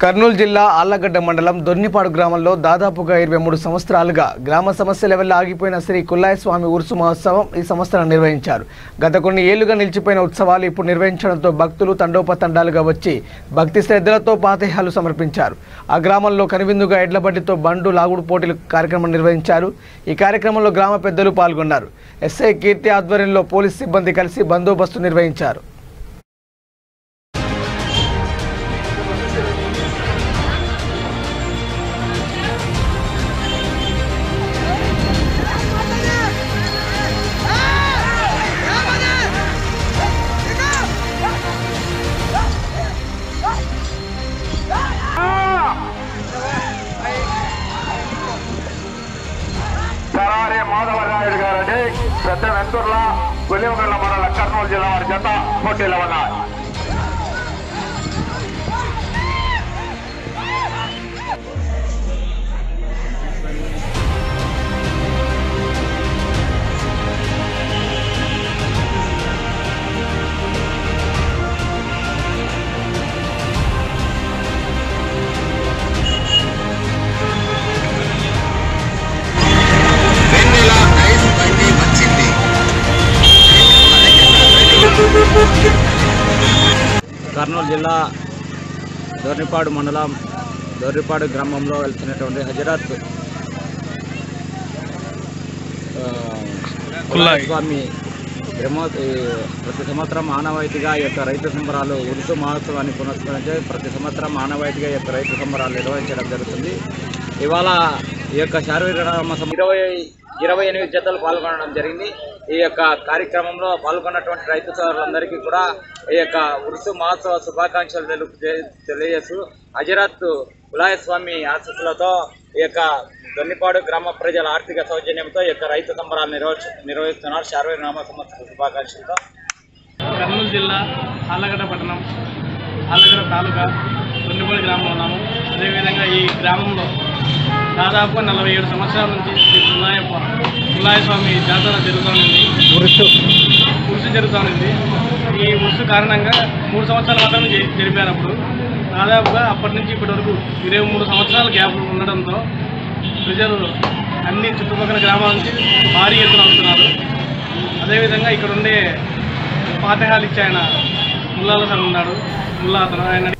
కర్నూలు జిల్లా ఆళ్లగడ్డ మండలం దొర్నిపాడు గ్రామంలో దాదాపుగా 23 సంవత్సరాలుగా గ్రామ సమస్యల వల్ల ఆగిపోయిన శ్రీ కుల్లాయ స్వామి ఉరుసు మహోత్సవం ఈ సంవత్సరం నిర్వహించారు. గత కొన్ని ఏళ్లుగా నిలిచిపోయిన ఉత్సవాలు ఇప్పుడు నిర్వహించడంతో భక్తులు తండోపతండాలుగా వచ్చి భక్తి శ్రద్ధలతో పాతేహాలు సమర్పించారు. ఆ గ్రామంలో కనువిందుగా ఎడ్లబండితో బండు లాగుడు పోటీలు కార్యక్రమం నిర్వహించారు. ఈ కార్యక్రమంలో గ్రామ పెద్దలు పాల్గొన్నారు. ఎస్ఐ కీర్తి ఆధ్వర్యంలో పోలీస్ సిబ్బంది కలిసి బందోబస్తు నిర్వహించారు. మాధవరాయుడు గారండి పెద్ద వెంతూర్ల కొలిమగల్ల మండల కర్నూలు జిల్లా వారి జత పోటీలో ఉన్నారు. కర్నూలు జిల్లా దొర్నిపాడు మండలం దొర్నిపాడు గ్రామంలో వెళ్తున్నటువంటి హజరత్ కుల్లాయ స్వామి ప్రతి సంవత్సరం ఆనవాయితీగా ఈ యొక్క రైతు సంబరాలు ఉరుసు మహోత్సవాన్ని పునస్కరించి ప్రతి సంవత్సరం ఆనవాయితీగా ఈ యొక్క రైతు సంబరాలు నిర్వహించడం జరుగుతుంది. ఇవాళ ఈ యొక్క శారీరక 28 జతలు పాల్గొనడం జరిగింది. ఈ యొక్క కార్యక్రమంలో పాల్గొన్నటువంటి రైతు సోదరులందరికీ కూడా ఈ యొక్క ఉరుసు మహోత్సవ శుభాకాంక్షలు తెలియజేస్తూ హజరత్ కుల్లాయ స్వామి ఆశీస్సులతో ఈ యొక్క దొర్నిపాడు గ్రామ ప్రజల ఆర్థిక సౌజన్యంతో ఈ యొక్క రైతు సంబరాలు నిర్వహిస్తున్నారు. శారీరనామ సంవత్సర శుభాకాంక్షలతో. కర్నూలు జిల్లా ఆళ్లగడ్డ పట్టణం ఆళ్లగడ్డ తాలూకా దొర్నిపాడు గ్రామంలో ఉన్నాము. అదేవిధంగా ఈ గ్రామంలో దాదాపు 47 సంవత్సరాల నుంచి శ్రీ కుల్లాయ స్వామి జాతర జరుగుతూనింది. ఉరుసు జరుగుతూనింది. ఈ ఉరుసు కారణంగా 3 సంవత్సరాల మాత్రమే జరిపారప్పుడు దాదాపుగా అప్పటి నుంచి ఇప్పటి వరకు 23 సంవత్సరాల గ్యాప్ ఉండడంతో ప్రజలు అన్ని చుట్టుపక్కల గ్రామాల నుంచి భారీ ఎత్తున వస్తున్నారు. అదేవిధంగా ఇక్కడ ఉండే పాతేహాలు ఇచ్చి ఆయన ముల్లాల సార్ ఉన్నాడు. ముల్లా అతను ఆయన